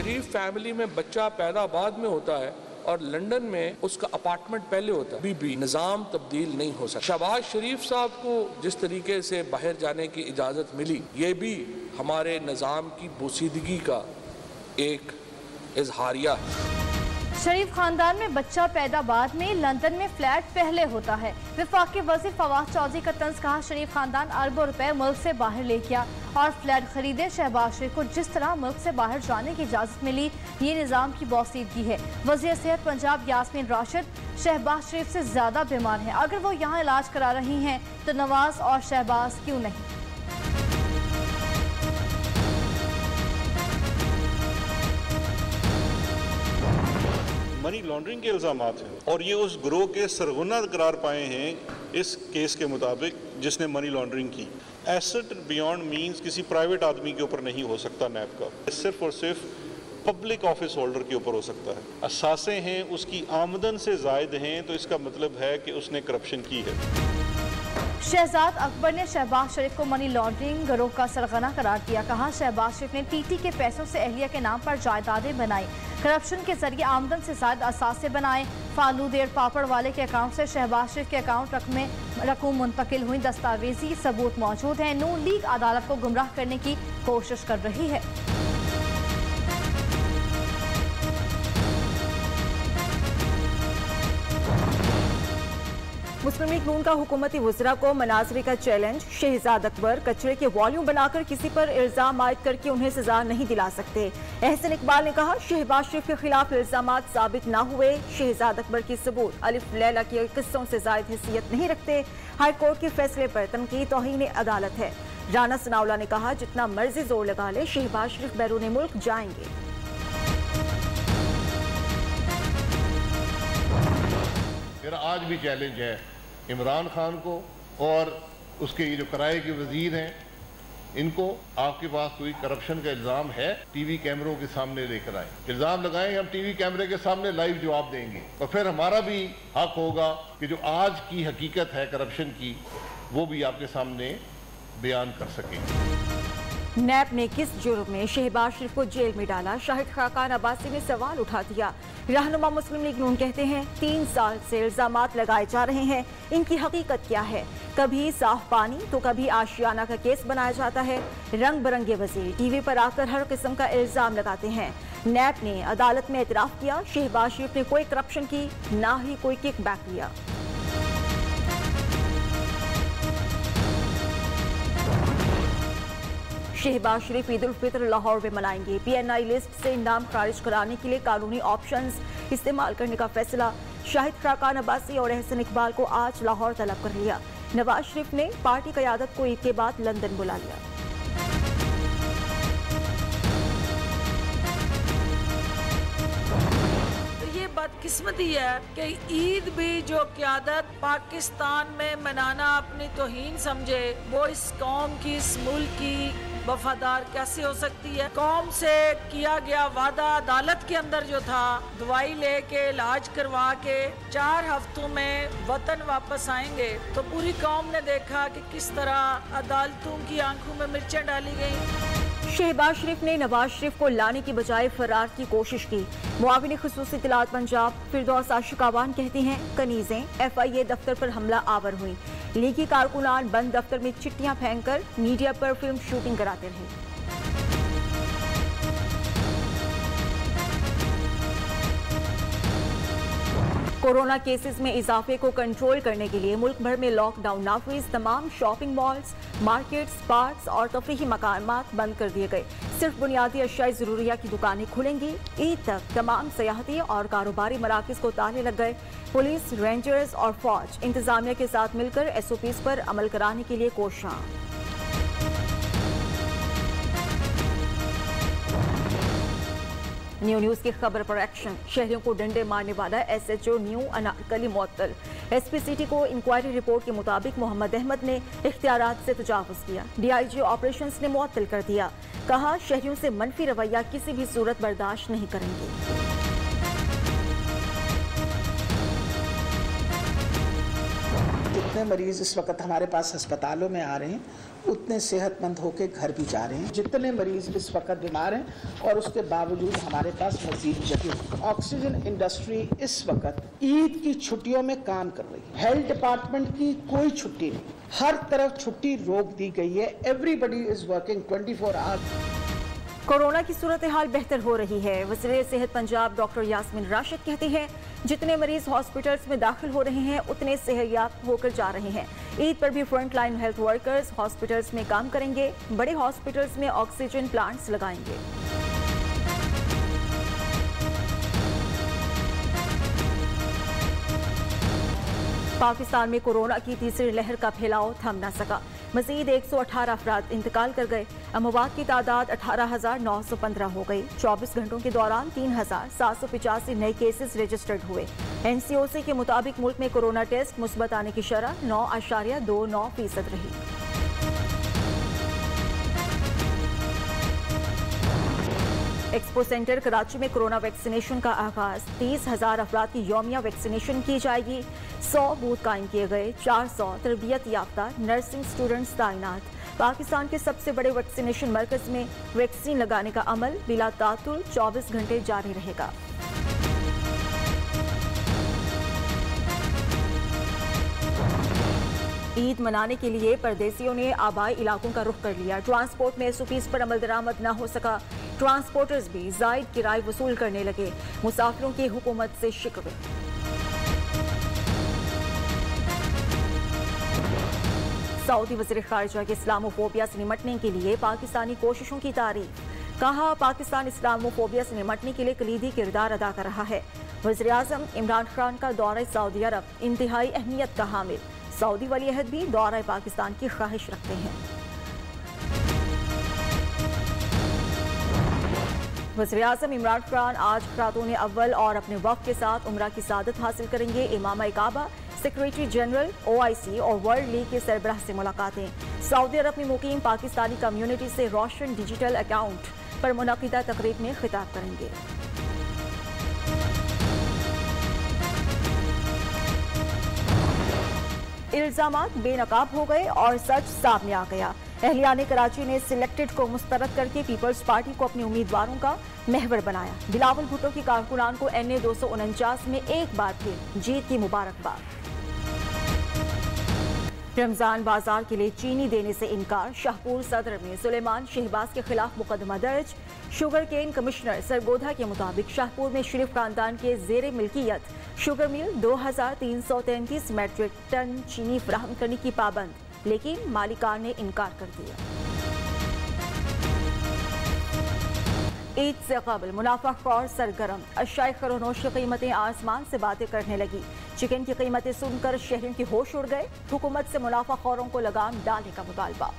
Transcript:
शरीफ family में बच्चा पैदा बाद में होता है और लंदन में उसका अपार्टमेंट पहले होता है, भी निज़ाम तब्दील नहीं हो सकता। शहबाज शरीफ साहब को जिस तरीके से बाहर जाने की इजाज़त मिली, ये भी हमारे निज़ाम की बोसीदगी का एक इजहारिया है। शरीफ खानदान में बच्चा पैदा बाद में, लंदन में फ्लैट पहले होता है। वफाकी वज़ीर फवाद चौधरी का तंज कहा, शरीफ खानदान अरबों रुपए मुल्क से बाहर ले गया और फ्लैट खरीदे। शहबाज शरीफ को जिस तरह मुल्क से बाहर जाने की इजाज़त मिली, ये निज़ाम की बोसीदगी है। वज़ीर सेहत पंजाब यास्मीन राशिद शहबाज शरीफ से ज़्यादा बीमार हैं, अगर वो यहाँ इलाज करा रही हैं तो नवाज और शहबाज क्यों नहीं। मनी लॉन्ड्रिंग के इल्ज़ाम हैं और ये उस गिरोह के सरगना करार पाए हैं इस केस के मुताबिक जिसने मनी लॉन्ड्रिंग की। एसेट बियॉन्ड मींस किसी प्राइवेट आदमी के ऊपर नहीं हो सकता नैब का, सिर्फ और सिर्फ पब्लिक ऑफिस होल्डर के ऊपर हो सकता है। असासे हैं उसकी आमदन से ज़ायद हैं तो इसका मतलब है कि उसने करप्शन की है। शहजाद अकबर ने शहबाज शरीफ को मनी लॉन्ड्रिंग गिरोह का सरगना करार दिया। कहा, शहबाज शरीफ ने टीटी के पैसों से अहलिया के नाम पर जायदादें बनाई, करप्शन के जरिए आमदन से ज़ायद असासे बनाए। फालू देर पापड़ वाले के अकाउंट से शहबाज शरीफ के अकाउंट रकूम मुंतकिल हुई, दस्तावेजी सबूत मौजूद हैं। नून लीग अदालत को गुमराह करने की कोशिश कर रही है। मुस्लिम लीग नून का हुकूमती वज़रा को मनाजरे का चैलेंज। शहजाद अकबर कचरे के वॉल्यूम बनाकर किसी पर इल्जाम आयद करके उन्हें सजा नहीं दिला सकते। एहसन इकबाल ने कहा, शहबाज शरीफ के खिलाफ इल्जामात साबित ना हुए। शहजाद अकबर की सबूत अलिफ लैला के किस्सों से जायद हैसियत नहीं रखते। हाई कोर्ट के फैसले पर तनकीद तौहीन अदालत है। राना सनाउल्लाह ने कहा, जितना मर्जी जोर लगा ले, शहबाज शरीफ बैरून मुल्क जाएंगे। मेरा आज भी चैलेंज है इमरान खान को और उसके ये जो किराए के वजीर हैं, इनको आपके पास कोई करप्शन का इल्ज़ाम है, टीवी कैमरों के सामने लेकर आए, इल्ज़ाम लगाएं, हम टीवी कैमरे के सामने लाइव जवाब देंगे और फिर हमारा भी हक होगा कि जो आज की हकीकत है करप्शन की, वो भी आपके सामने बयान कर सकें। नैब ने किस जुर्म में शहबाज शरीफ को जेल में डाला, शाहिद खाकान अब्बासी ने सवाल उठा दिया। रहनुमा मुस्लिम लीग नून कहते हैं, 3 साल से इल्जामात लगाए जा रहे हैं, इनकी हकीकत क्या है। कभी साफ पानी तो कभी आशियाना का केस बनाया जाता है। रंग बिरंगे वजीर टीवी पर आकर हर किस्म का इल्जाम लगाते हैं। नैब ने अदालत में एतराफ किया, शहबाज शरीफ ने कोई करप्शन की, ना ही कोई किकबैक लिया। शहबाज शरीफ ईद उल फित्र लाहौर में मनाएंगे। PNI लिस्ट से नाम खारिज कराने के लिए कानूनी ऑप्शंस इस्तेमाल करने का फैसला। शाहिद खाकान अब्बासी और एहसन इकबाल को आज लाहौर तलब कर लिया। नवाज शरीफ ने पार्टी क़यादत को ईद के बाद लंदन बुला लिया। बदकिस्मती है कि ईद भी जो क़यादत पाकिस्तान में मनाना अपनी तौहीन समझे, वो इस कौम की, इस मुल्क की वफादार कैसे हो सकती है। कौम से किया गया वादा अदालत के अंदर जो था, दवाई लेके इलाज करवा के 4 हफ्तों में वतन वापस आएंगे, तो पूरी कौम ने देखा कि किस तरह अदालतों की आंखों में मिर्चें डाली गई। शहबाज शरीफ ने नवाज शरीफ को लाने की बजाय फरार की कोशिश की। मुआविन खुसूसी इत्तलात पंजाब फिरदौस आशिकावान कहती हैं, कनीजें FIA दफ्तर पर हमला आवर हुई। लीगी कारकुनान बंद दफ्तर में चिट्ठियां फेंककर मीडिया पर फिल्म शूटिंग कराते रहे। कोरोना केसेस में इजाफे को कंट्रोल करने के लिए मुल्क भर में लॉकडाउन नाफिज। तमाम शॉपिंग मॉल्स, मार्केट्स, पार्क्स और तफरीही मकामात बंद कर दिए गए। सिर्फ बुनियादी अशियाई ज़रूरिया की दुकानें खुलेंगी। ईद तक तमाम सयाहती और कारोबारी मराकज़ को ताले लग गए। पुलिस, रेंजर्स और फौज इंतजामिया के साथ मिलकर SOPs पर अमल कराने के लिए कोशां। न्यूज़ की खबर पर एक्शन। शहरियों को डंडे मारने वाला SHO न्यू अनारकली मुअत्तल। SP सिटी को इंक्वायरी रिपोर्ट के मुताबिक मोहम्मद अहमद ने इख्तियारात से तजावुज़ किया। DIG ऑपरेशंस ने मुअत्तल कर दिया। कहा, शहरियों से मनफी रवैया किसी भी सूरत बर्दाश्त नहीं करेंगे। जितने मरीज इस वक्त हमारे पास अस्पतालों में आ रहे हैं उतने सेहतमंद होकर घर भी जा रहे हैं। जितने मरीज इस वक्त बीमार हैं और उसके बावजूद हमारे पास मजीद जगह। ऑक्सीजन इंडस्ट्री इस वक्त ईद की छुट्टियों में काम कर रही है। हेल्थ डिपार्टमेंट की कोई छुट्टी नहीं, हर तरफ छुट्टी रोक दी गई है। Everybody is working 24 hours. Corona की सूरत हाल बेहतर हो रही है। वज़ीर सेहत पंजाब डॉक्टर यास्मीन राशिद कहते हैं जितने मरीज हॉस्पिटल्स में दाखिल हो रहे हैं उतने सेहतयाब होकर जा रहे हैं। ईद पर भी front line health workers hospitals में काम करेंगे। बड़े हॉस्पिटल्स में ऑक्सीजन प्लांट्स लगाएंगे। पाकिस्तान में कोरोना की तीसरी लहर का फैलाव थम न सका। मजीद 118 अफराद इंतकाल कर गए। अमवात की तादाद 18,915 हो गई। 24 घंटों के दौरान 3,785 नए केसेस रजिस्टर्ड हुए। NCOC के मुताबिक मुल्क में कोरोना टेस्ट मुस्बत आने की शरह 9.29% रही। एक्सपो सेंटर कराची में कोरोना वैक्सीनेशन का आगाज। 30,000 अफराद की यौमिया वैक्सीनेशन की जाएगी। 100 बूथ कायम किए गए। 400 तरबियत याफ्ता नर्सिंग स्टूडेंट्स तैनात। पाकिस्तान के सबसे बड़े वैक्सीनेशन मरकज में वैक्सीन लगाने का अमल बिला तातुल 24 घंटे जारी रहेगा। ईद मनाने के लिए परदेसियों ने आबाई इलाकों का रुख कर लिया। ट्रांसपोर्ट में SOPs पर अमल दरामद न हो सका। ट्रांसपोर्टर्स भी जायद किराए वसूल करने लगे। मुसाफिरों की हुकूमत से शिकवे। सऊदी वज़ीर ख़ारिजा के इस्लामोफोबिया से निमटने के लिए पाकिस्तानी कोशिशों की तारीफ। कहा पाकिस्तान इस्लामोफोबिया से निमटने के लिए कलीदी किरदार अदा कर रहा है। वज़ीर आज़म इमरान खान का दौरा सऊदी अरब इंतहाई अहमियत का हामिल। सऊदी वली अहद भी दौरा पाकिस्तान की ख्वाहिश रखते हैं। वज़ीर आज़म इमरान खान आज खातून अव्वल और अपने वफ़द के साथ उम्रा की सादत हासिल करेंगे। इमाम काबा, सेक्रेटरी जनरल OIC और वर्ल्ड लीग के सरबराह से मुलाकातें। सऊदी अरब में मुकीम पाकिस्तानी कम्युनिटी से रोशन डिजिटल अकाउंट पर मुनक़िदा तकरीब में खिताब करेंगे। इल्जामात बेनकाब हो गए और सच सामने आ गया। अहलियाने कराची ने सिलेक्टेड को मुस्तरद करके पीपल्स पार्टी को अपने उम्मीदवारों का महवर बनाया। बिलावल भुट्टो की कारकुनान को NA 249 में एक बार फिर जीत की मुबारकबाद। रमजान बाजार के लिए चीनी देने से इनकार। शाहपुर सदर में सुलेमान शहबाज के खिलाफ मुकदमा दर्ज। शुगर केन कमिश्नर सरगोधा के मुताबिक शाहपुर में शरीफ खानदान के जेर मिल्कियत शुगर मिल 2333 मेट्रिक टन चीनी फराहम करने की पाबंद, लेकिन मालिकान ने इनकार कर दिया। ईद से कबल मुनाफाखोर सरगर्म। अशाए खरोनोश की कीमतें आसमान से बातें करने लगी। चिकन की कीमतें सुनकर शहरियों के होश उड़ गए। हुकूमत से मुनाफाखोरों को लगाम डालने का मुतालबा।